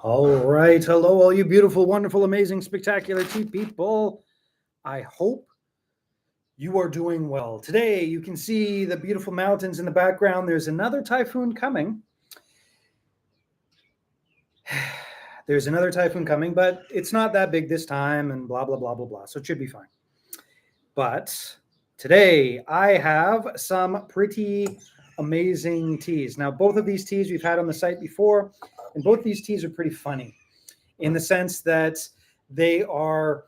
All right. Hello, all you beautiful, wonderful, amazing, spectacular tea people. I hope you are doing well. Today, you can see the beautiful mountains in the background. There's another typhoon coming. There's another typhoon coming, but it's not that big this time, and blah, blah, blah, blah, blah. So it should be fine. But today, I have some pretty amazing teas. Now, both of these teas we've had on the site before, and both these teas are pretty funny in the sense that they are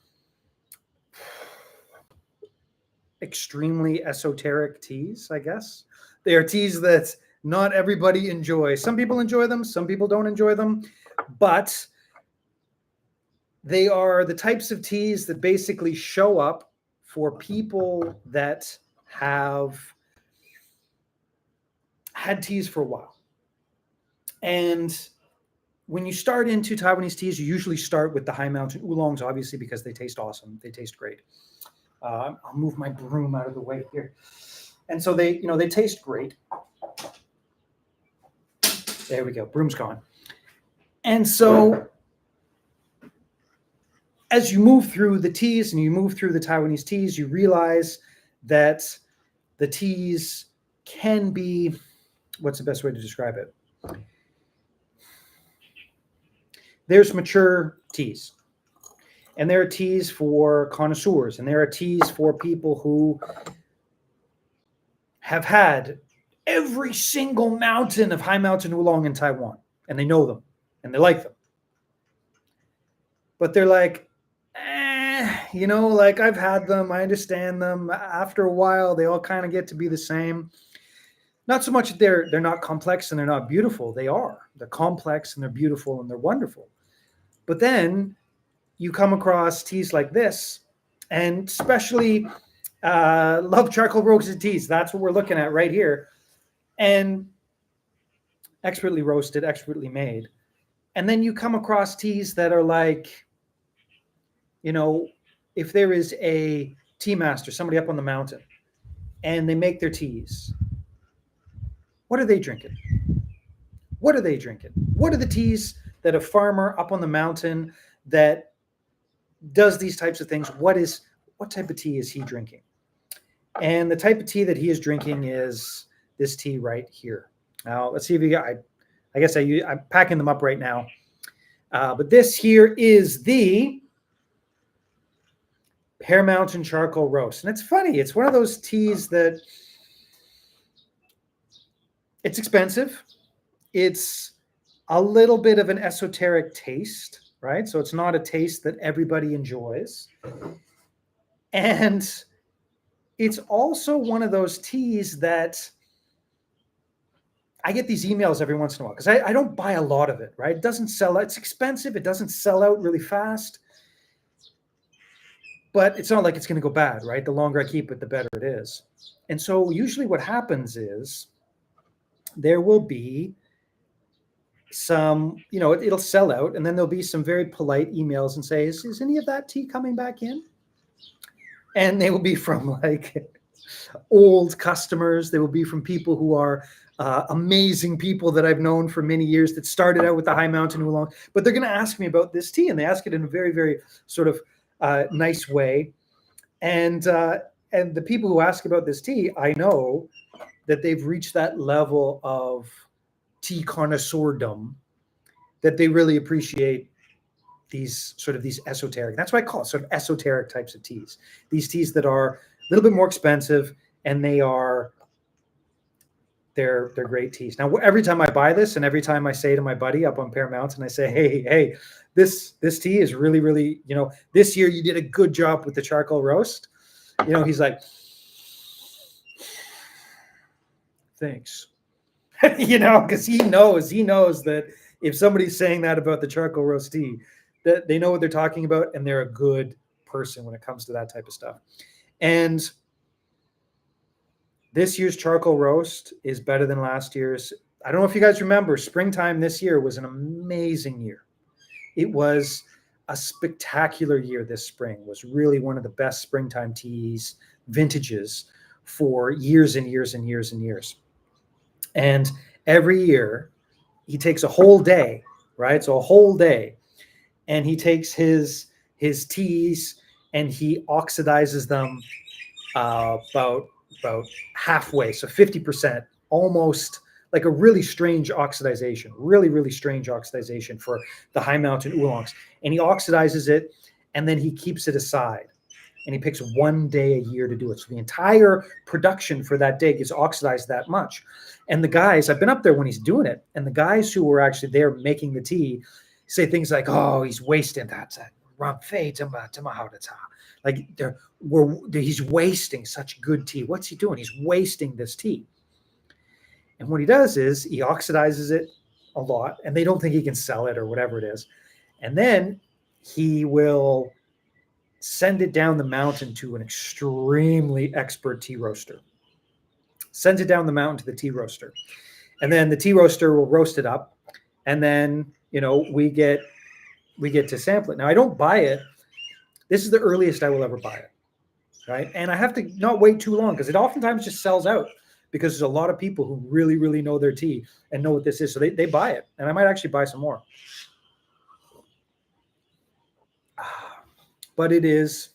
extremely esoteric teas, I guess. They are teas that not everybody enjoys. Some people enjoy them, some people don't enjoy them, but they are the types of teas that basically show up for people that have had teas for a while. And when you start into Taiwanese teas, you usually start with the high mountain oolongs, obviously, because they taste awesome. They taste great. I'll move my broom out of the way here. And so they taste great. There we go. Broom's gone. And so as you move through the teas and you move through the Taiwanese teas, you realize that the teas can be, what's the best way to describe it? There's mature teas. And there are teas for connoisseurs, and there are teas for people who have had every single mountain of high mountain oolong in Taiwan, and they know them, and they like them. But they're like, like I've had them, I understand them. After a while, they all kind of get to be the same. Not so much that they're not complex and they're not beautiful. They are. They're complex and they're beautiful and they're wonderful. But then you come across teas like this, and especially love charcoal roasted teas. That's what we're looking at right here. And expertly roasted, expertly made. And then you come across teas that are like, if there is a tea master, somebody up on the mountain, and they make their teas, what are they drinking? What are they drinking? What are the teas that a farmer up on the mountain that does these types of things, what type of tea is he drinking? And the type of tea that he is drinking is this tea right here. Now, let's see if you got, I guess I'm packing them up right now. But this here is the Pear Mountain Charcoal Roast. And it's funny. It's one of those teas that it's expensive. It's a little bit of an esoteric taste, right? So it's not a taste that everybody enjoys. And it's also one of those teas that I get these emails every once in a while because I don't buy a lot of it, right? It doesn't sell out. It's expensive. It doesn't sell out really fast. But it's not like it's going to go bad, right? The longer I keep it, the better it is. And so usually what happens is there will be some, it'll sell out, and then there'll be some very polite emails and say, is any of that tea coming back in? And they will be from like old customers. They will be from people who are amazing people that I've known for many years that started out with the high mountain oolong. But they're going to ask me about this tea, and they ask it in a very, very sort of nice way. And the people who ask about this tea, I know that they've reached that level of tea connoisseurdom that they really appreciate these esoteric. That's why I call it sort of esoteric types of teas. These teas that are a little bit more expensive, and they're great teas. Now, every time I buy this, and every time I say to my buddy up on Pear Mountain, I say, hey, this tea is really, really, this year you did a good job with the charcoal roast. He's like, thanks. Because he knows that if somebody's saying that about the charcoal roast tea, that they know what they're talking about, and they're a good person when it comes to that type of stuff. And this year's charcoal roast is better than last year's. I don't know if you guys remember, springtime this year was an amazing year. It was a spectacular year. This spring was really one of the best springtime teas, vintages, for years and years and years and years. And every year he takes a whole day, right? So a whole day. And he takes his teas and he oxidizes them about halfway, so 50%, almost like a really strange oxidization, really strange oxidization for the high mountain oolongs. And he oxidizes it, and then he keeps it aside. And he picks one day a year to do it. So the entire production for that day gets oxidized that much. And the guys, I've been up there when he's doing it, and the guys who were actually there making the tea say things like, "Oh, he's wasting that. Like he's wasting such good tea. What's he doing? He's wasting this tea." And what he does is he oxidizes it a lot, and they don't think he can sell it or whatever it is. And then he will send it down the mountain to an extremely expert tea roaster. Sends it down the mountain to the tea roaster. And then the tea roaster will roast it up. And then, we get to sample it. Now, I don't buy it. This is the earliest I will ever buy it, right? And I have to not wait too long because it oftentimes just sells out because there's a lot of people who really, really know their tea and know what this is. So they buy it. And I might actually buy some more. But it is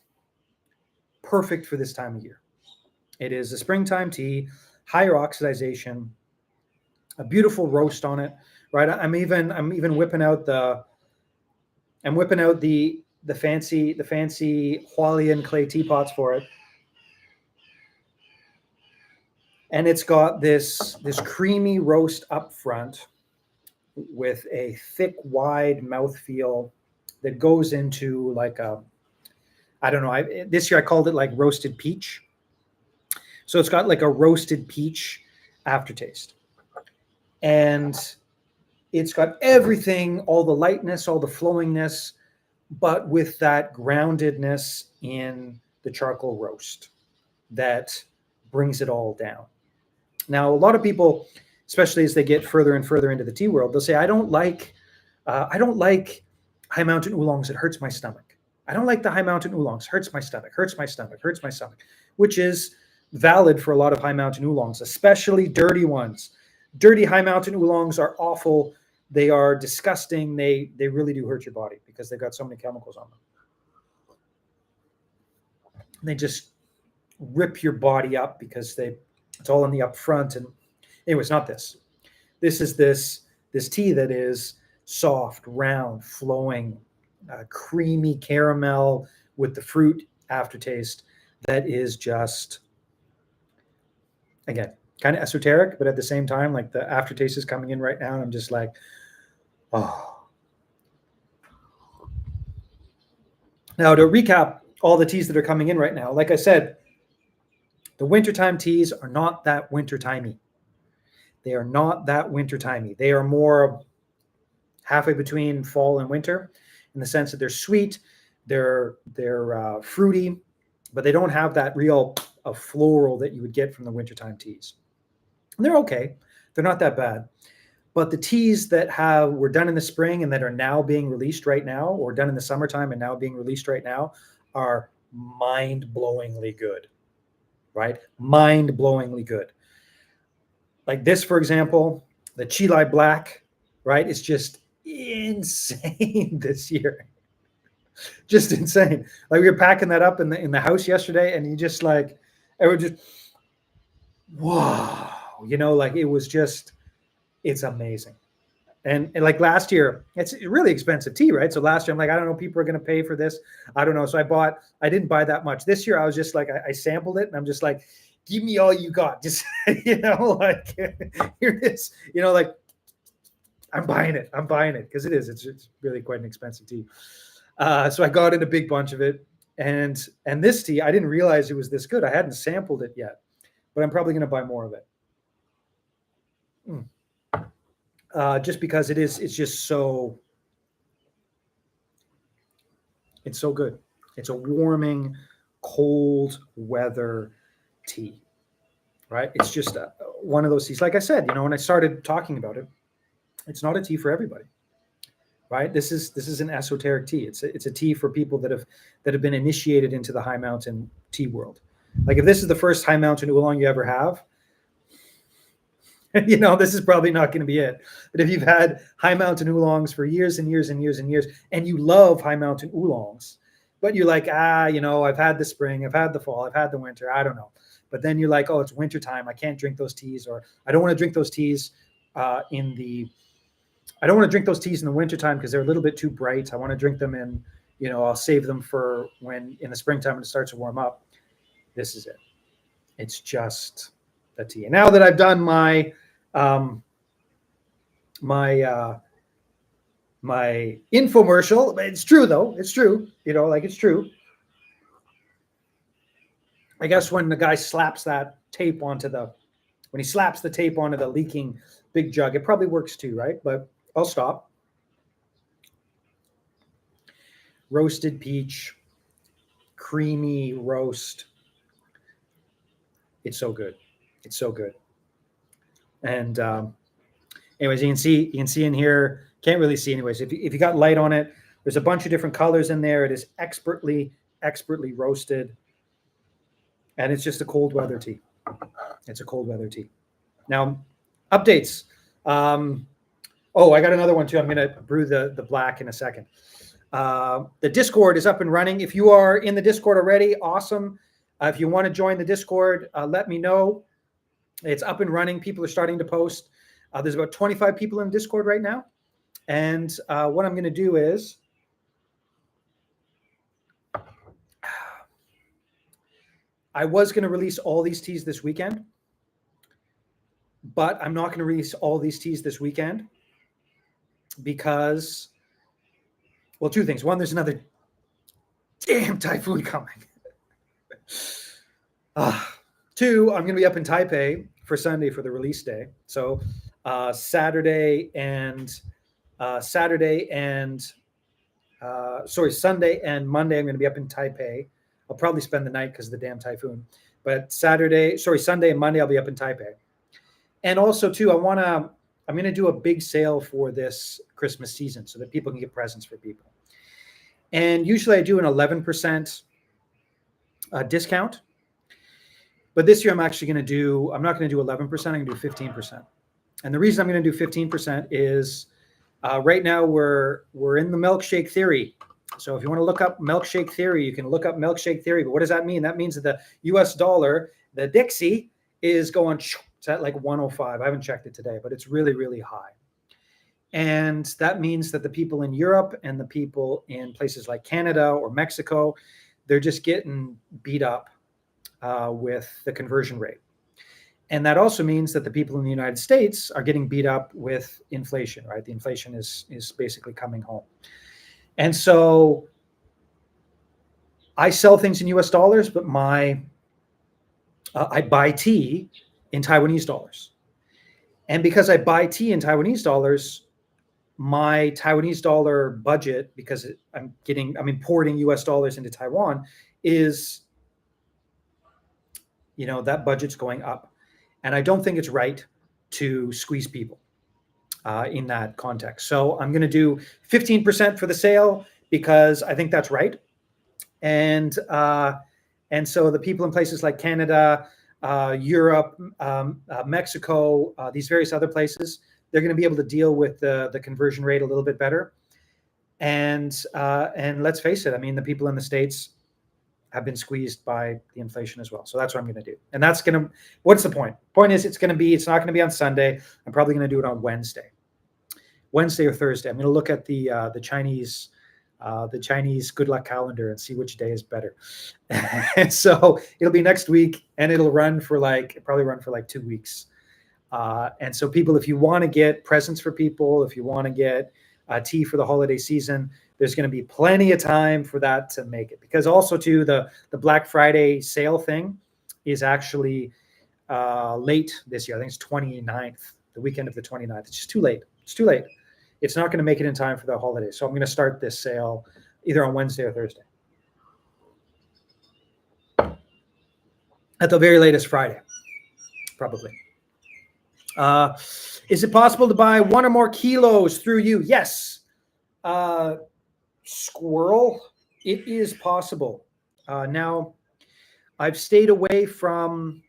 perfect for this time of year. It is a springtime tea, higher oxidization, a beautiful roast on it, right? I'm even whipping out the fancy Hualien clay teapots for it. And it's got this creamy roast up front with a thick, wide mouthfeel that goes into like I don't know. This year I called it like roasted peach. So it's got like a roasted peach aftertaste. And it's got everything, all the lightness, all the flowingness, but with that groundedness in the charcoal roast that brings it all down. Now, a lot of people, especially as they get further and further into the tea world, they'll say, I don't like high mountain oolongs. It hurts my stomach. I don't like the high mountain oolongs. Hurts my stomach, which is valid for a lot of high mountain oolongs, especially dirty ones. Dirty high mountain oolongs are awful. They are disgusting. They really do hurt your body because they've got so many chemicals on them. They just rip your body up because it's all in the up front. And anyways, not this. This is this tea that is soft, round, flowing, creamy caramel with the fruit aftertaste that is just, again, kind of esoteric, but at the same time, like the aftertaste is coming in right now, and I'm just like, oh. Now, to recap all the teas that are coming in right now, like I said, the wintertime teas are not that wintertimey. They are not that wintertimey. They are more halfway between fall and winter in the sense that they're sweet, they're fruity, but they don't have that real floral that you would get from the wintertime teas. And they're okay. They're not that bad. But the teas that were done in the spring and that are now being released right now, or done in the summertime and now being released right now, are mind-blowingly good, right? Mind-blowingly good. Like this, for example, the Chilai Black, right? It's just insane this year. Just insane. Like we were packing that up in the house yesterday, and you just like, it was just, wow, like it was just, it's amazing. And like last year, it's really expensive tea, right? So last year I'm like, I don't know, people are going to pay for this. I don't know. So I didn't buy that much. This year I was just like, I sampled it, and I'm just like, give me all you got. Just, like here it is, like I'm buying it because it's really quite an expensive tea. So I got in a big bunch of it, and this tea, I didn't realize it was this good. I hadn't sampled it yet, but I'm probably going to buy more of it. Just because it's just so, it's so good. It's a warming, cold weather tea, right? It's just one of those teas. Like I said, when I started talking about it, it's not a tea for everybody, right? This is an esoteric tea. It's a tea for people that have been initiated into the high mountain tea world. Like if this is the first high mountain oolong you ever have, This is probably not going to be it. But if you've had high mountain oolongs for years and years and years and years, and you love high mountain oolongs, but you're like, I've had the spring, I've had the fall, I've had the winter, I don't know. But then you're like, oh, it's winter time, I can't drink those teas, or I don't want to drink those teas in the winter time because they're a little bit too bright. I want to drink them in, I'll save them for when in the springtime when it starts to warm up. This is it. It's just the tea. And now that I've done my my infomercial, it's true though. It's true. It's true. I guess when the guy slaps that tape when he slaps the tape onto the leaking big jug, it probably works too, right? But I'll stop. Roasted peach, creamy roast. It's so good. It's so good. And anyways, you can see in here. Can't really see anyways. If you got light on it, there's a bunch of different colors in there. It is expertly roasted, and it's just a cold weather tea. It's a cold weather tea. Now, updates. I got another one too. I'm going to brew the black in a second. The Discord is up and running. If you are in the Discord already, awesome. If you want to join the Discord, let me know. It's up and running. People are starting to post. There's about 25 people in Discord right now. And what I'm going to do is I was going to release all these teas this weekend, but I'm not going to release all these teas this weekend because, well, two things. One, there's another damn typhoon coming. Two, I'm going to be up in Taipei for Sunday for the release day. So Sunday and Monday, I'm going to be up in Taipei. I'll probably spend the night because of the damn typhoon. But Sunday and Monday, I'll be up in Taipei. And also, too, I'm going to do a big sale for this Christmas season so that people can get presents for people. And usually I do an 11% discount. But this year I'm not going to do 11%, I'm going to do 15%. And the reason I'm going to do 15% is right now we're in the milkshake theory. So if you want to look up milkshake theory, you can look up milkshake theory. But what does that mean? That means that the US dollar, the Dixie, is going, it's at like 105. I haven't checked it today, but it's really, really high. And that means that the people in Europe and the people in places like Canada or Mexico, they're just getting beat up with the conversion rate. And that also means that the people in the United States are getting beat up with inflation, right? The inflation is basically coming home. And so I sell things in US dollars, but I buy tea in Taiwanese dollars. And because I buy tea in Taiwanese dollars, my Taiwanese dollar budget, because I'm importing US dollars into Taiwan, is, that budget's going up. And I don't think it's right to squeeze people in that context. So I'm going to do 15% for the sale because I think that's right. And so the people in places like Canada, Europe, Mexico, these various other places, they're going to be able to deal with the conversion rate a little bit better. And let's face it, the people in the States have been squeezed by the inflation as well. So that's what I'm going to do. And what's the point? Point is it's not going to be on Sunday. I'm probably going to do it on Wednesday or Thursday. I'm going to look at the Chinese good luck calendar and see which day is better. And so it'll be next week and it'll probably run for like 2 weeks. And so people, if you want to get presents for people, if you want to get tea for the holiday season, there's going to be plenty of time for that to make it. Because also too, the Black Friday sale thing is actually late this year. I think it's 29th, the weekend of the 29th. It's just too late. It's too late. It's not going to make it in time for the holidays. So I'm going to start this sale either on Wednesday or Thursday. At the very latest, Friday, probably. Is it possible to buy 1 or more kilos through you? Yes. Squirrel, it is possible. Now, I've stayed away from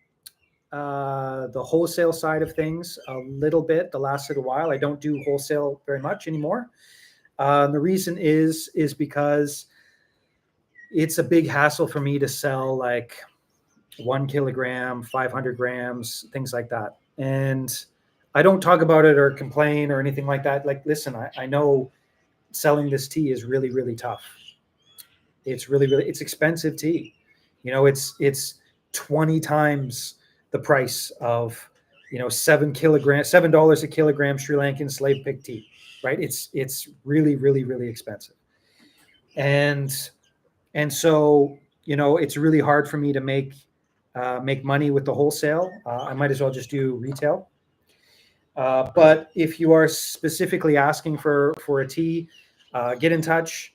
the wholesale side of things a little bit the last little while. I don't do wholesale very much anymore. The reason is because it's a big hassle for me to sell like 1 kilogram, 500 grams, things like that. And I don't talk about it or complain or anything like that. Like, listen, I know selling this tea is really, really tough. It's really, really, it's expensive tea. You know, it's 20 times the price of, you know, $7 a kilogram Sri Lankan slave pig tea, right? It's really, really, really expensive. And so, you know, it's really hard for me to make money with the wholesale. I might as well just do retail. But if you are specifically asking for a tea, get in touch.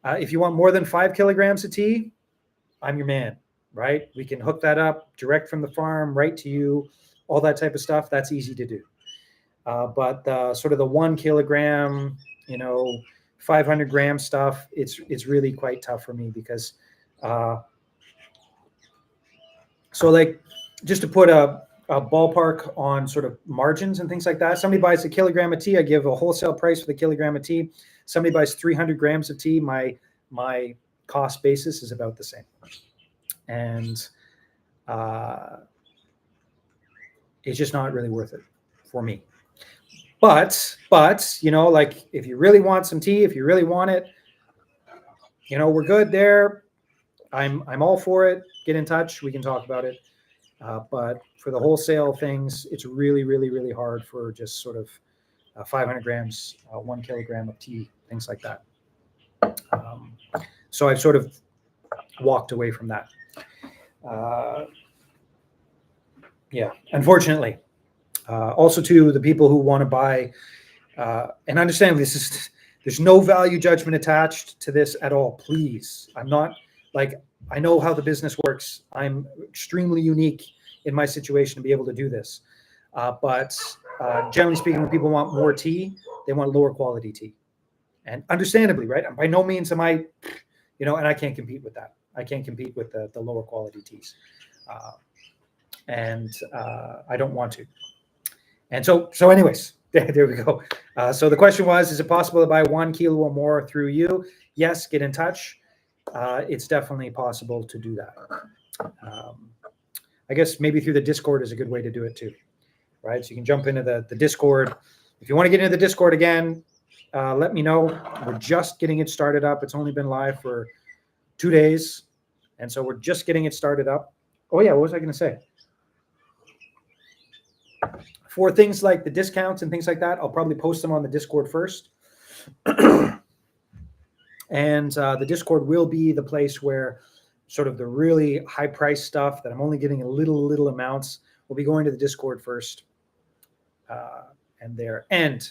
If you want more than 5 kilograms of tea, I'm your man, right? We can hook that up direct from the farm, right to you, all that type of stuff. That's easy to do. But sort of the 1 kilogram, you know, 500 gram stuff, it's really quite tough for me because, so like, just to put a ballpark on sort of margins and things like that. Somebody buys a kilogram of tea, I give a wholesale price for the kilogram of tea. Somebody buys 300 grams of tea, my cost basis is about the same. And it's just not really worth it for me. But you know, like, if you really want some tea, if you really want it, you know, we're good there. I'm all for it. Get in touch. We can talk about it. But for the wholesale things, it's really, really, really hard for just sort of 500 grams, 1 kilogram of tea, things like that. So I've sort of walked away from that. Yeah, unfortunately. Also, to the people who want to buy, and understand there's no value judgment attached to this at all. Please, I'm not like, I know how the business works. I'm extremely unique in my situation to be able to do this. But generally speaking, when people want more tea, they want lower quality tea. And understandably, right? By no means am I, you know, and I can't compete with that. I can't compete with the lower quality teas. And I don't want to. And so anyways, there we go. So the question was, is it possible to buy 1 kilo or more through you? Yes, get in touch. It's definitely possible to do that. I guess maybe through the Discord is a good way to do it too, right? So you can jump into the Discord. If you want to get into the Discord again, let me know. We're just getting it started up. It's only been live for 2 days. And so we're just getting it started up. Oh yeah, what was I going to say? For things like the discounts and things like that, I'll probably post them on the Discord first. And the Discord will be the place where sort of the really high price stuff that I'm only getting in little amounts will be going to the Discord first. And there. And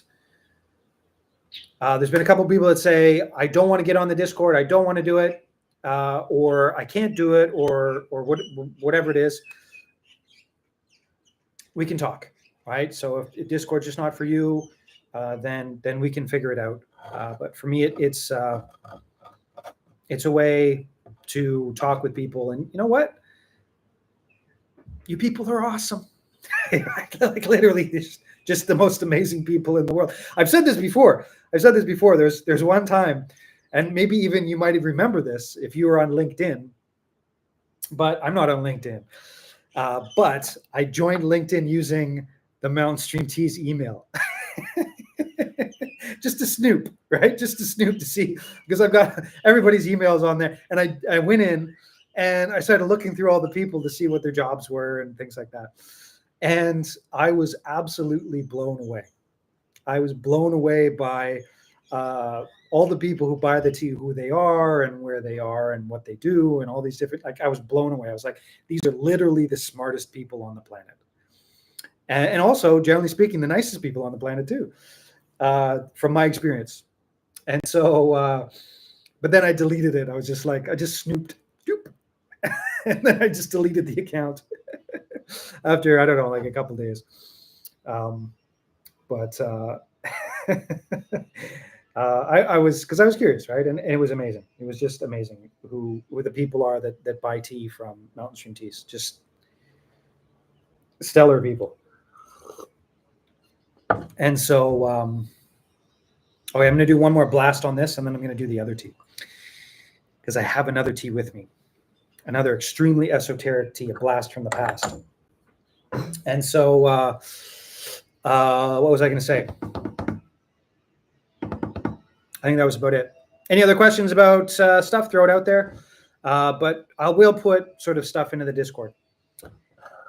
there's been a couple of people that say, I don't want to get on the Discord. I don't want to do it. Or I can't do it, or whatever it is. We can talk. Right. So if Discord's just not for you, then we can figure it out. But for me, it's a way to talk with people. And you know what? You people are awesome. Like literally just the most amazing people in the world. I've said this before. There's one time, and maybe even you might remember this if you were on LinkedIn, but I'm not on LinkedIn. But I joined LinkedIn using the Mountain Stream Teas email. Just to snoop, right? Just to snoop to see, because I've got everybody's emails on there. And I went in and I started looking through all the people to see what their jobs were and things like that. And I was absolutely blown away. I was blown away by all the people who buy the tea, who they are and where they are and what they do and all these different, like, I was blown away. I was like, these are literally the smartest people on the planet. And also, generally speaking, the nicest people on the planet too, from my experience. And so, but then I deleted it. I was just like, I just snooped, and then I just deleted the account after, I don't know, like a couple days. But I was curious, right? And it was amazing. It was just amazing who the people are that buy tea from Mountain Stream Teas. Just stellar people. And so, okay, I'm going to do one more blast on this, and then I'm going to do the other tea, because I have another tea with me, another extremely esoteric tea, a blast from the past. And so, what was I going to say? I think that was about it. Any other questions about stuff? Throw it out there. But I will put sort of stuff into the Discord.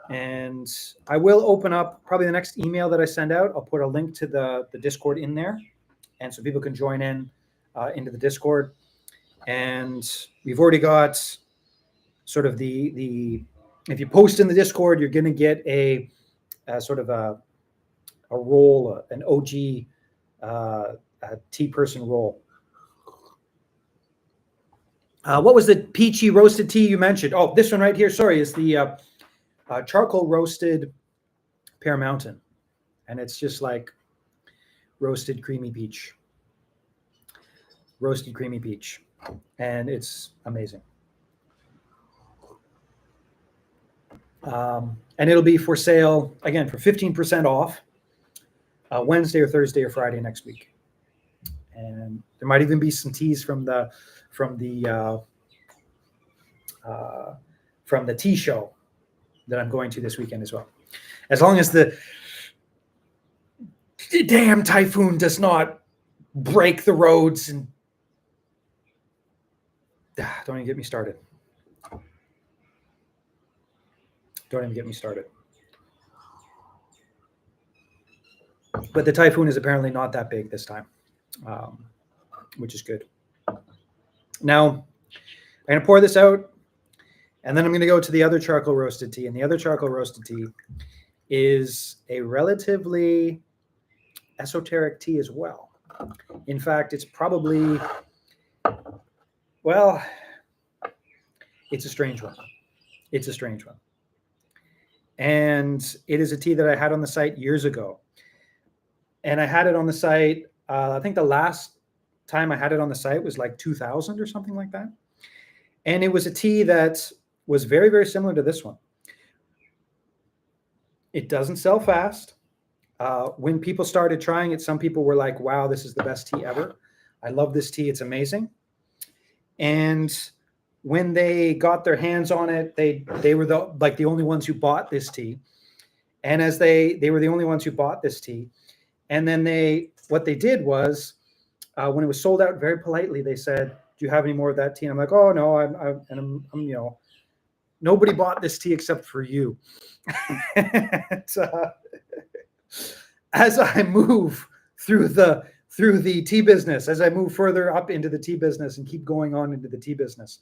And I will open up probably the next email that I send out. I'll put a link to the Discord in there. And so people can join in into the Discord. And we've already got sort of the if you post in the Discord, you're going to get a sort of a role, an OG a tea person role. What was the peachy roasted tea you mentioned? Oh, this one right here. Sorry, is the charcoal roasted Pear Mountain, and it's just like roasted creamy peach, and it's amazing. And it'll be for sale again for 15% off Wednesday or Thursday or Friday next week. And there might even be some teas from the tea show that I'm going to this weekend as well. As long as the damn typhoon does not break the roads and don't even get me started. Don't even get me started. But the typhoon is apparently not that big this time, which is good. Now, I'm going to pour this out, and then I'm going to go to the other charcoal roasted tea. And the other charcoal roasted tea is a relatively esoteric tea as well. In fact, it's probably, well, it's a strange one. It's a strange one. And it is a tea that I had on the site years ago. And I had it on the site, I think the last time I had it on the site was like 2000 or something like that. And it was a tea that was very, very similar to this one. It doesn't sell fast. When people started trying it, some people were like, wow, this is the best tea ever. I love this tea. It's amazing. And when they got their hands on it, they were the only ones who bought this tea. And as they were the only ones who bought this tea. And then what they did was, when it was sold out, very politely, they said, do you have any more of that tea? And I'm like, oh no, I'm nobody bought this tea except for you. And, as I move through the tea business, as I move further up into the tea business and keep going on into the tea business,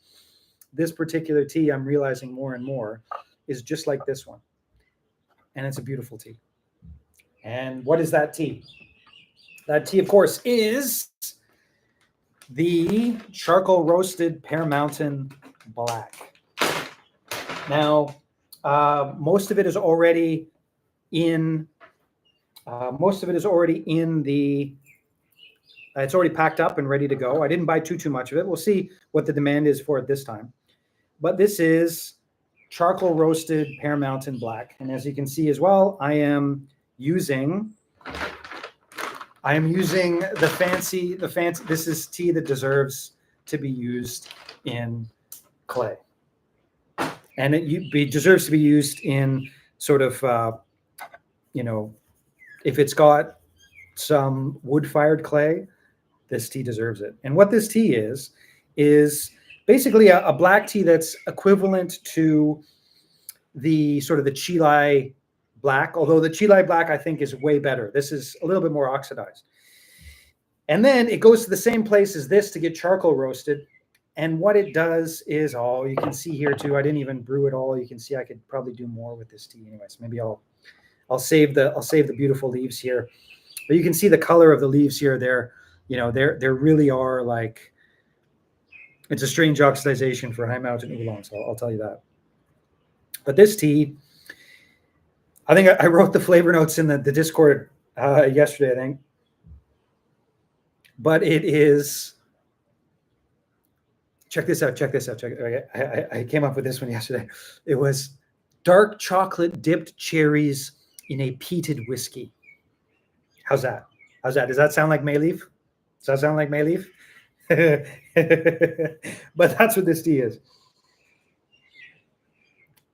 this particular tea, I'm realizing more and more, is just like this one. And it's a beautiful tea. And what is that tea? That tea, of course, is the charcoal roasted Pear Mountain Black. Now, most of it is already in. It's already packed up and ready to go. I didn't buy too much of it. We'll see what the demand is for it this time. But this is charcoal roasted Pear Mountain Black. And as you can see as well, I am using the fancy, this is tea that deserves to be used in clay. And it deserves to be used in sort of, if it's got some wood-fired clay, this tea deserves it. And what this tea is basically a black tea that's equivalent to the sort of the Chile black, although the Chile black I think is way better. This is a little bit more oxidized. And then it goes to the same place as this to get charcoal roasted. And what it does is, you can see here too, I didn't even brew it all. You can see I could probably do more with this tea anyways. Maybe I'll save the beautiful leaves here. But you can see the color of the leaves here. There really are like, it's a strange oxidization for high mountain oolong, so I'll tell you that. But this tea, I think I wrote the flavor notes in the Discord yesterday, I think. But it is, check this out. I came up with this one yesterday. It was dark chocolate dipped cherries in a peated whiskey. How's that? How's that? Does that sound like May Leaf? Does that sound like May Leaf? But that's what this tea is.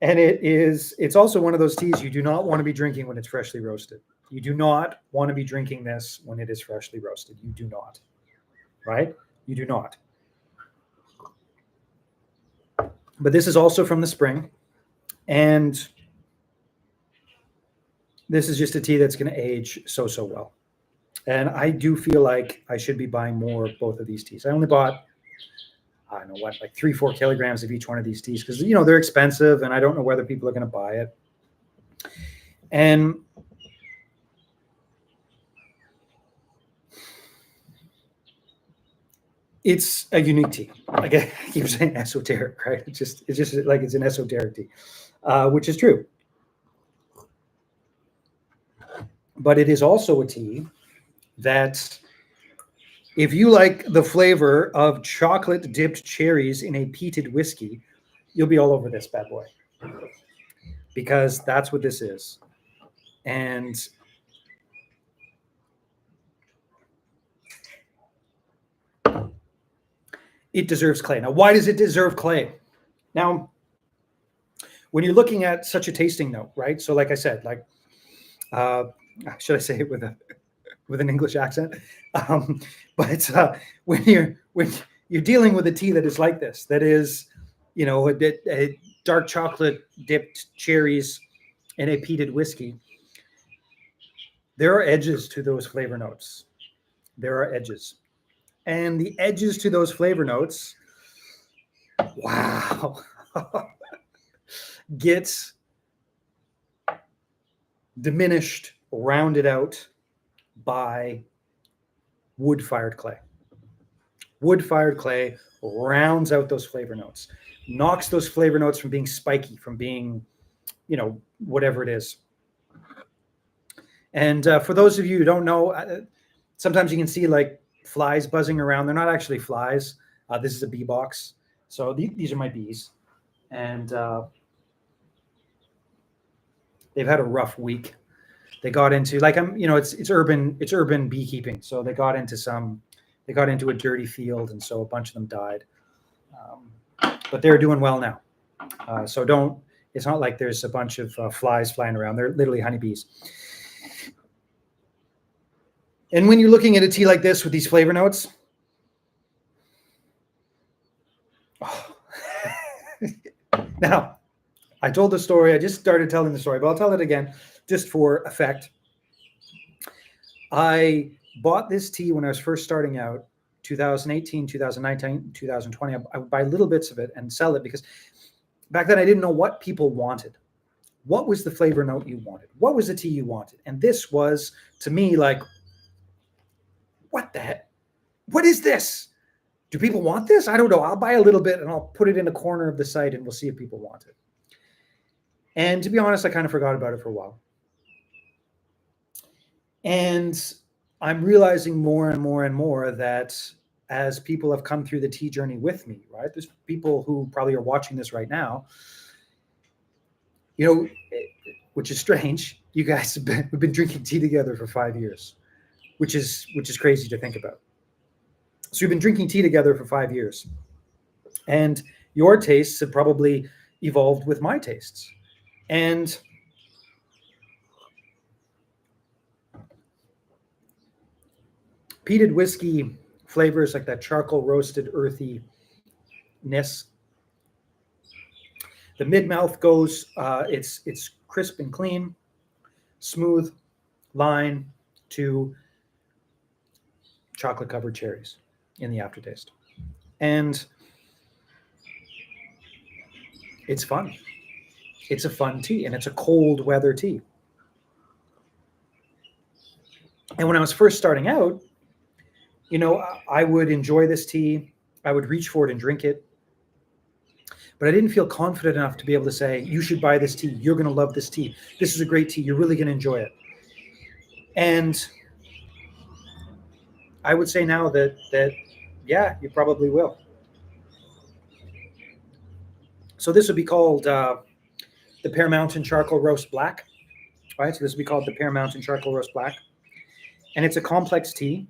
And it's also one of those teas you do not want to be drinking when it's freshly roasted. You do not want to be drinking this when it is freshly roasted. You do not. Right? You do not. But this is also from the spring. And this is just a tea that's going to age so well. And I do feel like I should be buying more of both of these teas. I only bought, I don't know what, like 3-4 kilograms of each one of these teas because, you know, they're expensive and I don't know whether people are going to buy it. And it's a unique tea. Like I keep saying esoteric, right? It's just like it's an esoteric tea, which is true. But it is also a tea that if you like the flavor of chocolate dipped cherries in a peated whiskey, you'll be all over this bad boy. Because that's what this is. And it deserves clay. Now, why does it deserve clay? Now, when you're looking at such a tasting note, right? So like I said, like, should I say it with an English accent? But when you're dealing with a tea that is like this, that is, you know, a dark chocolate dipped cherries in a peated whiskey, there are edges to those flavor notes. There are edges. And the edges to those flavor notes, wow, gets diminished, rounded out by wood-fired clay. Wood-fired clay rounds out those flavor notes, knocks those flavor notes from being spiky, from being, you know, whatever it is. And for those of you who don't know, sometimes you can see like flies buzzing around. They're not actually flies. This is a bee box. So these are my bees. And they've had a rough week. They got into, like, it's urban beekeeping. So they got into a dirty field, and so a bunch of them died. But they're doing well now. So it's not like there's a bunch of flies flying around. They're literally honeybees. And when you're looking at a tea like this with these flavor notes, now, I told the story. I just started telling the story, but I'll tell it again just for effect. I bought this tea when I was first starting out, 2018, 2019, 2020. I would buy little bits of it and sell it because back then I didn't know what people wanted. What was the flavor note you wanted? What was the tea you wanted? And this was, to me, like, what the heck? What is this? Do people want this? I don't know. I'll buy a little bit and I'll put it in a corner of the site and we'll see if people want it. And to be honest, I kind of forgot about it for a while. And I'm realizing more and more and more that as people have come through the tea journey with me, right? There's people who probably are watching this right now, you know, which is strange. You guys we've been drinking tea together for 5 years, which is crazy to think about. So we've been drinking tea together for 5 years. And your tastes have probably evolved with my tastes. And peated whiskey flavors like that charcoal roasted earthiness. The mid-mouth goes, it's crisp and clean, smooth line to chocolate-covered cherries in the aftertaste. And it's fun. It's a fun tea, and it's a cold weather tea. And when I was first starting out, you know, I would enjoy this tea. I would reach for it and drink it. But I didn't feel confident enough to be able to say, you should buy this tea. You're going to love this tea. This is a great tea. You're really going to enjoy it. And I would say now that yeah, you probably will. So this would be called the Pear Mountain Charcoal Roast Black, right? So this would be called the Pear Mountain Charcoal Roast Black. And it's a complex tea.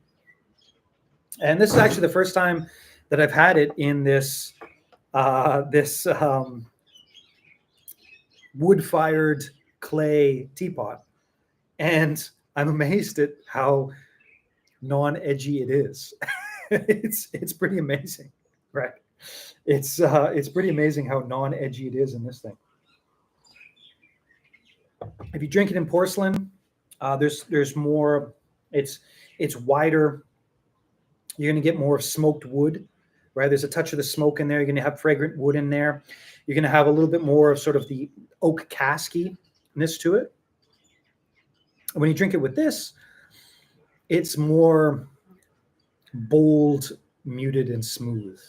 And this is actually the first time that I've had it in this wood-fired clay teapot. And I'm amazed at how non-edgy it is. It's pretty amazing, right? It's pretty amazing how non-edgy it is in this thing. If you drink it in porcelain, there's more. It's wider. You're going to get more of smoked wood, right? There's a touch of the smoke in there. You're going to have fragrant wood in there. You're going to have a little bit more of sort of the oak caskiness to it. When you drink it with this, it's more bold, muted, and smooth.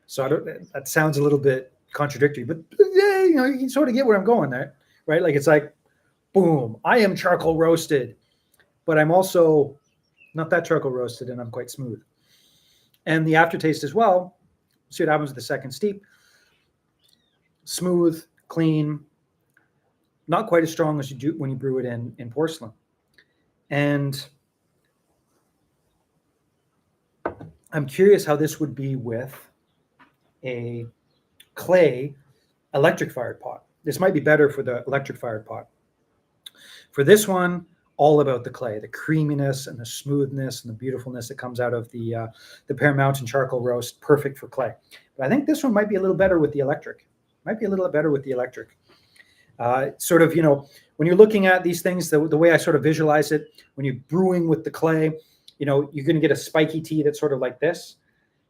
So that sounds a little bit contradictory, but yeah, you can sort of get where I'm going there, right? Like it's like, boom, I am charcoal roasted, but I'm also not that charcoal roasted, and I'm quite smooth. And the aftertaste as well, see what happens with the second steep. Smooth, clean, not quite as strong as you do when you brew it in porcelain. And I'm curious how this would be with a clay electric fired pot. This might be better for the electric fired pot. For this one, all about the clay, the creaminess and the smoothness and the beautifulness that comes out of the Pear Mountain Charcoal Roast, perfect for clay. But I think this one might be a little better with the electric. Sort of, when you're looking at these things, the way I sort of visualize it, when you're brewing with the clay, you're going to get a spiky tea that's sort of like this.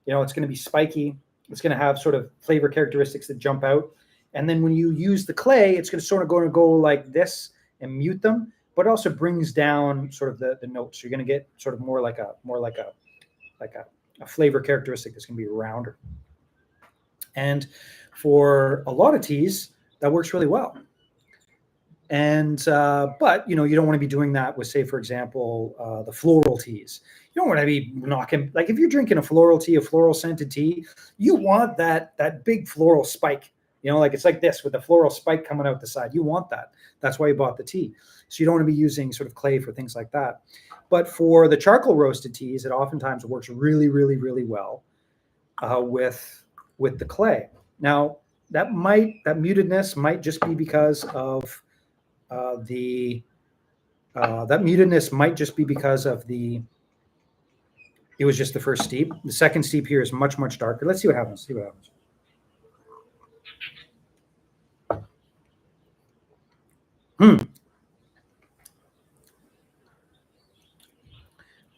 It's going to be spiky. It's going to have sort of flavor characteristics that jump out. And then when you use the clay, it's going to sort of go like this and mute them, but it also brings down sort of the notes. You're going to get sort of more like a flavor characteristic that's going to be rounder. And for a lot of teas, that works really well. And but you don't want to be doing that with, say, for example, the floral teas. You don't want to be knocking, like if you're drinking a floral tea, a floral scented tea, you want that big floral spike. Like it's like this with the floral spike coming out the side. You want that. That's why you bought the tea. So you don't want to be using sort of clay for things like that. But for the charcoal roasted teas, it oftentimes works really, really, really well with the clay. Now that mutedness might just be because of it was just the first steep. The second steep here is much, much darker. Let's see what happens.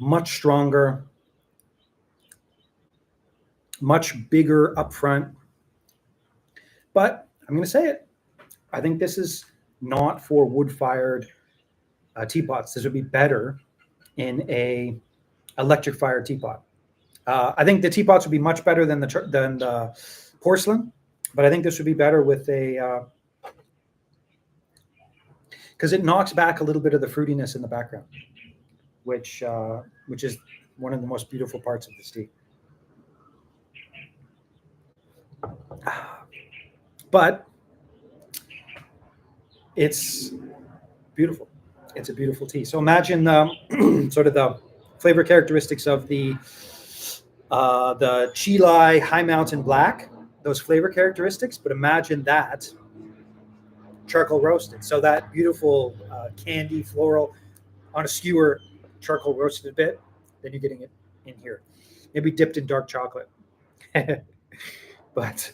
Much stronger, much bigger up front. But I'm going to say it. I think this is not for wood-fired teapots. This would be better in a electric-fired teapot. I think the teapots would be much better than the porcelain, but I think this would be better with a because it knocks back a little bit of the fruitiness in the background, which is one of the most beautiful parts of this tea. But it's beautiful. It's a beautiful tea. So imagine sort of the flavor characteristics of the Chilai High Mountain Black, those flavor characteristics, but imagine that charcoal roasted. So that beautiful candy floral on a skewer, charcoal roasted a bit, then you're getting it in here. Maybe dipped in dark chocolate. But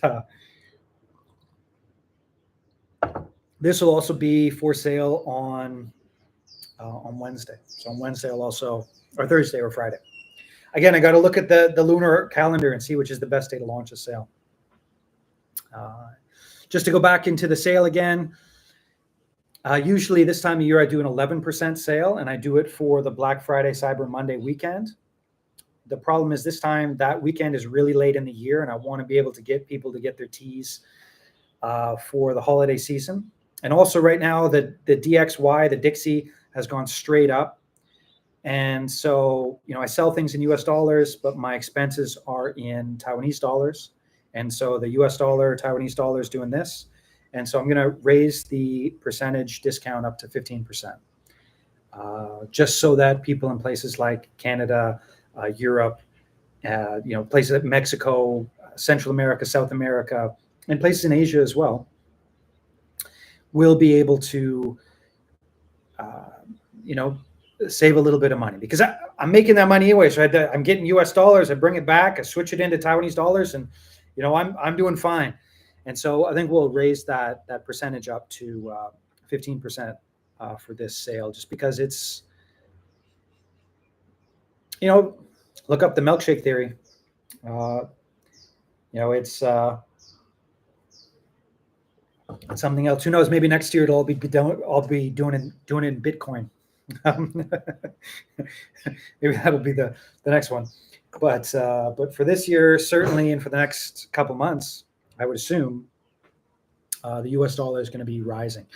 this will also be for sale on Wednesday. So on Wednesday, or Thursday or Friday. Again, I got to look at the lunar calendar and see which is the best day to launch a sale. Just to go back into the sale again, usually this time of year I do an 11% sale, and I do it for the Black Friday, Cyber Monday weekend. The problem is this time that weekend is really late in the year, and I want to be able to get people to get their teas for the holiday season. And also right now, the DXY, the Dixie, has gone straight up. And so, I sell things in US dollars, but my expenses are in Taiwanese dollars. And so the US dollar, Taiwanese dollar is doing this. And so I'm going to raise the percentage discount up to 15%, just so that people in places like Canada, Europe, places like Mexico, Central America, South America, and places in Asia as well, will be able to, save a little bit of money, because I'm making that money anyway. So I'm getting US dollars, I bring it back, I switch it into Taiwanese dollars, and I'm doing fine. And so I think we'll raise that percentage up to 15% for this sale, just because it's, look up the milkshake theory. It's something else. Who knows? Maybe next year I'll be doing it in Bitcoin. Maybe that'll be the next one. But for this year, certainly, and for the next couple months, I would assume the US dollar is going to be rising,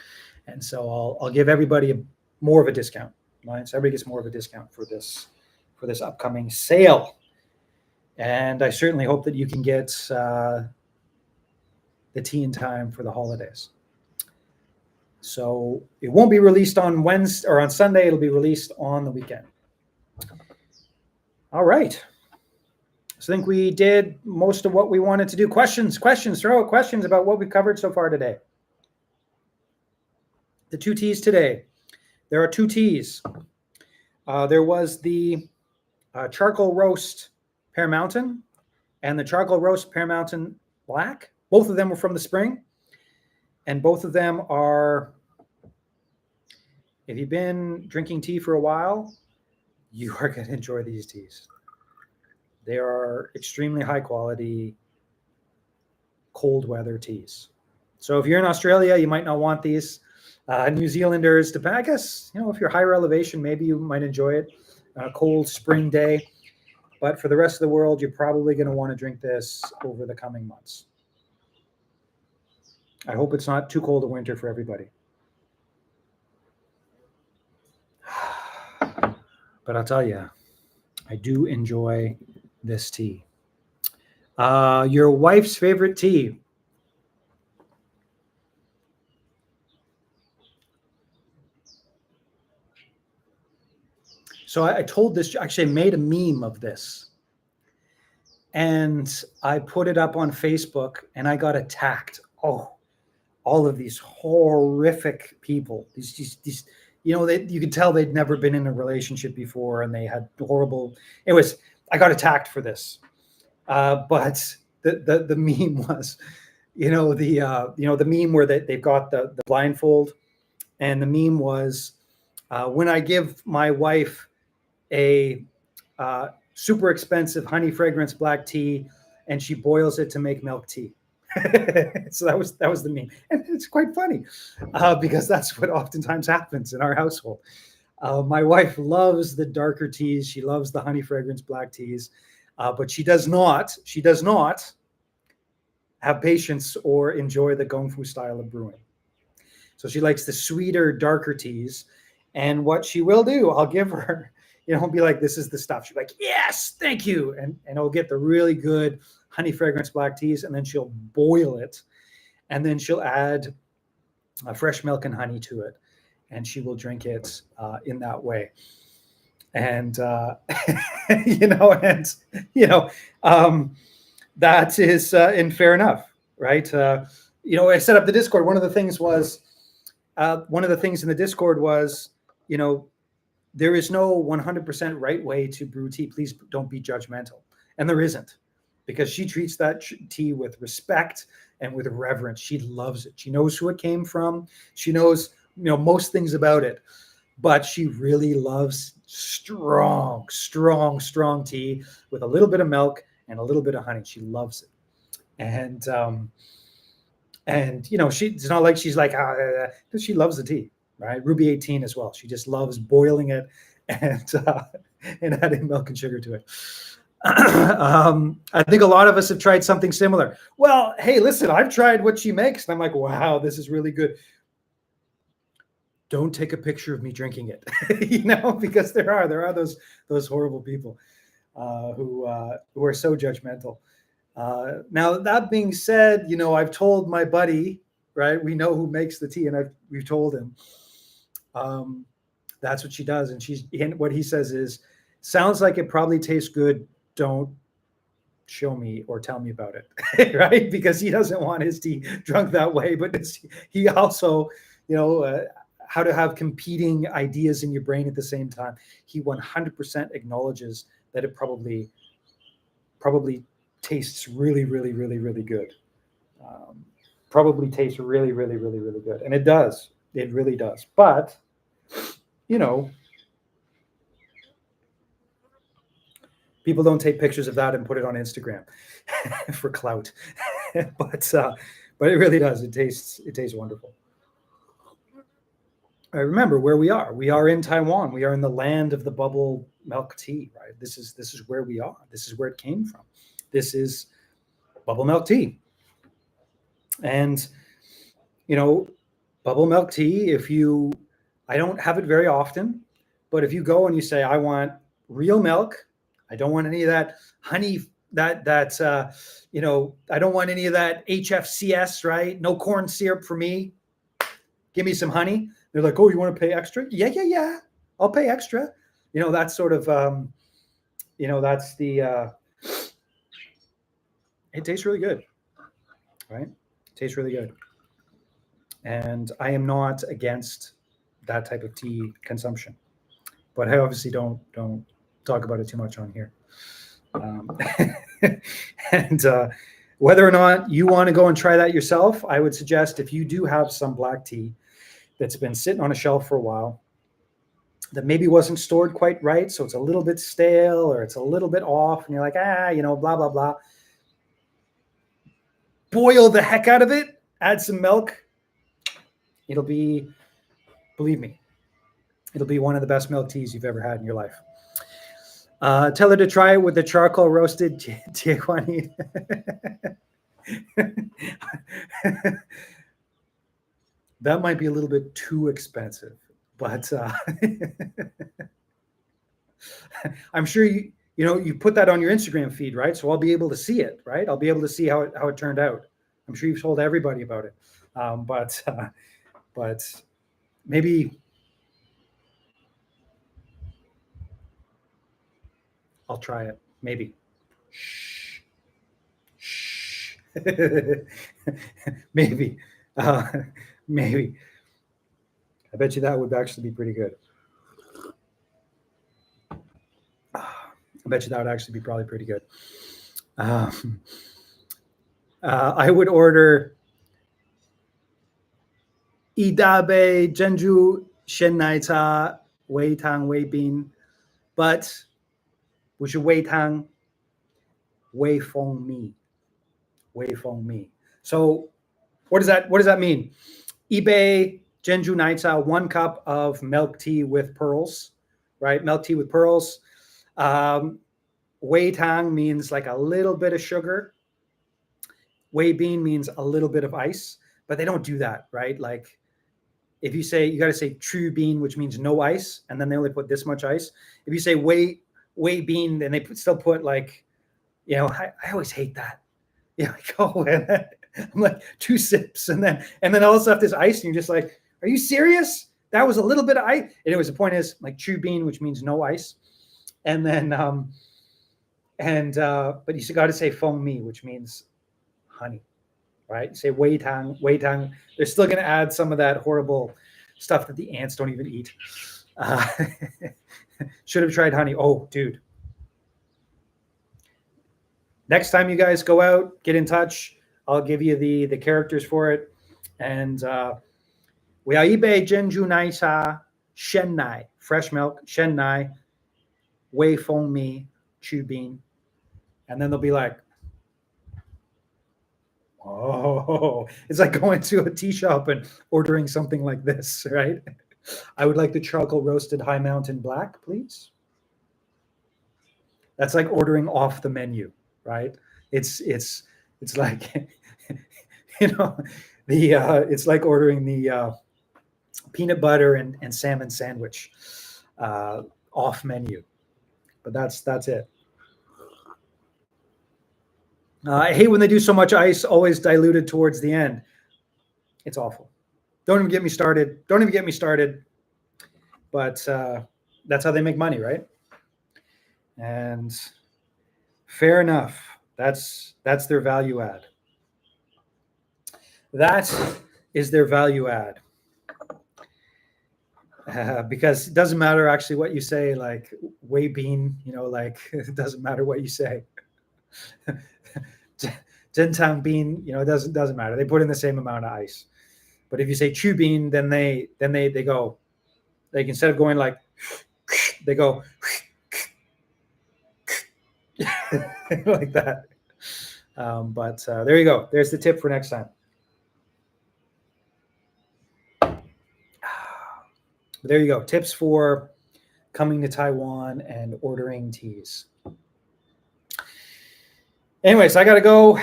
and so I'll give everybody more of a discount. Right? So everybody gets more of a discount for this upcoming sale, and I certainly hope that you can get the tea in time for the holidays. So it won't be released on Wednesday or on Sunday. It'll be released on the weekend. All right. So I think we did most of what we wanted to do. Questions, throw out questions about what we've covered so far today. The two teas today. There are two teas. There was the charcoal roast Pear Mountain and the charcoal roast Pear Mountain Black. Both of them were from the spring. And both of them are, if you've been drinking tea for a while, you are going to enjoy these teas. They are extremely high quality, cold weather teas. So if you're in Australia, you might not want these. New Zealanders, I guess, if you're higher elevation, maybe you might enjoy it on a cold spring day. But for the rest of the world, you're probably going to want to drink this over the coming months. I hope it's not too cold a winter for everybody. But I'll tell you, I do enjoy this tea. Your wife's favorite tea. So I told this, actually I made a meme of this. And I put it up on Facebook and I got attacked. Oh, all of these horrific people. These you could tell they'd never been in a relationship before, and they had horrible. I got attacked for this, but the meme was, the meme where they've got the blindfold, and the meme was, when I give my wife a super expensive honey fragrance black tea, and she boils it to make milk tea. So that was the meme, and it's quite funny because that's what oftentimes happens in our household. My wife loves the darker teas. She loves the honey fragrance black teas, but she does not have patience or enjoy the Gong Fu style of brewing. So she likes the sweeter, darker teas. And what she will do, I'll give her, be like, this is the stuff. She'll be like, yes, thank you. And I'll get the really good honey fragrance black teas, and then she'll boil it, and then she'll add fresh milk and honey to it, and she will drink it in that way. And that is and fair enough, right? I set up the Discord. One of the things in the Discord was, there is no 100% right way to brew tea. Please don't be judgmental, and there isn't. Because she treats that tea with respect and with reverence. She loves it. She knows who it came from. She knows, most things about it. But she really loves strong tea with a little bit of milk and a little bit of honey. She loves it. And it's not like she's like, she loves the tea, right? Ruby 18 as well. She just loves boiling it and adding milk and sugar to it. I think a lot of us have tried something similar. Well, hey, listen, I've tried what she makes, and I'm like, wow, this is really good. Don't take a picture of me drinking it, because there are those horrible people who are so judgmental. Now, that being said, I've told my buddy, right? We know who makes the tea, and we've told him. That's what she does, and what he says is, sounds like it probably tastes good. Don't show me or tell me about it, right? Because he doesn't want his tea drunk that way. But he also, how to have competing ideas in your brain at the same time. He 100% acknowledges that it probably tastes really, really, really, really good. Probably tastes really, really, really, really good, and it does. It really does. But people don't take pictures of that and put it on Instagram for clout. but it really does. It tastes wonderful. I remember where we are. We are in Taiwan. We are in the land of the bubble milk tea, right? This is where we are. This is where it came from. This is bubble milk tea. And bubble milk tea, I don't have it very often, but if you go and you say, I want real milk, I don't want any of that honey, I don't want any of that HFCS, right? No corn syrup for me. Give me some honey. They're like, oh, you want to pay extra? Yeah. I'll pay extra. That's sort of, that's the, it tastes really good, right? It tastes really good. And I am not against that type of tea consumption, but I obviously don't talk about it too much on here. And whether or not you want to go and try that yourself, I would suggest, if you do have some black tea that's been sitting on a shelf for a while, that maybe wasn't stored quite right, so it's a little bit stale or it's a little bit off, and you're like, blah, blah, blah. Boil the heck out of it, add some milk. It'll be, believe me, it'll be one of the best milk teas you've ever had in your life. Tell her to try it with the charcoal roasted Tiaquani. That might be a little bit too expensive, but I'm sure you put that on your Instagram feed, right? So I'll be able to see it, right? I'll be able to see how it turned out. I'm sure you've told everybody about it, but maybe I'll try it. Maybe. Shh. Maybe. Maybe. I bet you that would actually be pretty good. I bet you that would actually be probably pretty good. I would order Idabe Genju Shennaita Wei Tang Wei Bin, but we should Wei Tang Wei Feng Mi. Wei Feng Mi. So what does that mean? Ibe Genju Naita, 1 cup of milk tea with pearls, right? Milk tea with pearls. Wei Tang means like a little bit of sugar. Wei Bean means a little bit of ice, but they don't do that, right? Like if you say, you got to say true bean, which means no ice, and then they only put this much ice. If you say Wei Bean, then they still put like, I always hate that. I'm like 2 sips, and then all of a sudden this ice, and you're just like, are you serious? That was a little bit of ice. Anyways, the point is like true bean, which means no ice, and then but you got to say feng mi, which means honey, right? You say wei tang. They're still going to add some of that horrible stuff that the ants don't even eat. Should have tried honey. Oh, dude. Next time you guys go out, get in touch. I'll give you the characters for it. And we are ibe genju naisa shennai, fresh milk, shennai, wei feng mi, chu bean. And then they'll be like, oh, it's like going to a tea shop and ordering something like this, right? I would like the charcoal roasted high mountain black, please. That's like ordering off the menu, right? It's like, it's like ordering the peanut butter and salmon sandwich off menu, but that's it. I hate when they do so much ice, always diluted towards the end. It's awful. Don't even get me started. Don't even get me started. But that's how they make money, right? And fair enough. That's their value add. That is their value add. Because it doesn't matter actually what you say, like whey bean, like it doesn't matter what you say. Gentang bean, it doesn't matter. They put in the same amount of ice. But if you say chew bean, then they go, like instead of going like, they go like that. But there you go. There's the tip for next time. There you go. Tips for coming to Taiwan and ordering teas. Anyways, I got to go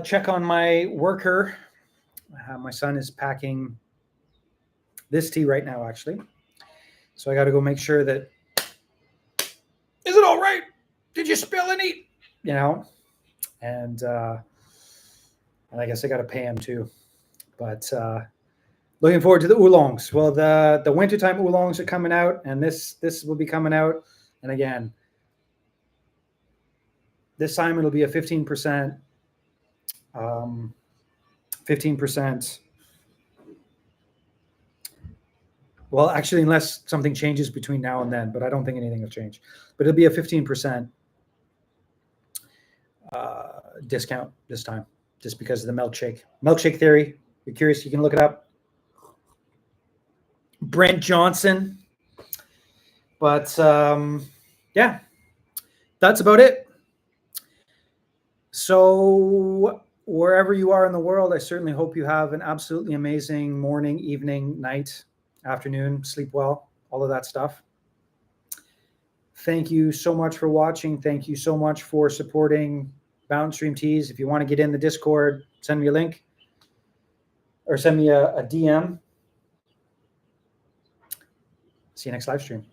check on my worker. My son is packing this tea right now, actually. So I got to go make sure that, is it all right? Did you spill any? And I guess I got to pay him too. But looking forward to the oolongs. Well, the wintertime oolongs are coming out, and this will be coming out. And again, this time it'll be a 15%. 15%. Well, actually, unless something changes between now and then, but I don't think anything will change. But it'll be a 15% discount this time, just because of the milkshake theory. If you're curious, you can look it up. Brent Johnson. But yeah, that's about it. So wherever you are in the world, I certainly hope you have an absolutely amazing morning, evening, night, afternoon, sleep well, all of that stuff. Thank you so much for watching. Thank you so much for supporting Bounce Stream Teas. If you want to get in the Discord, send me a link or send me a DM. See you next live stream.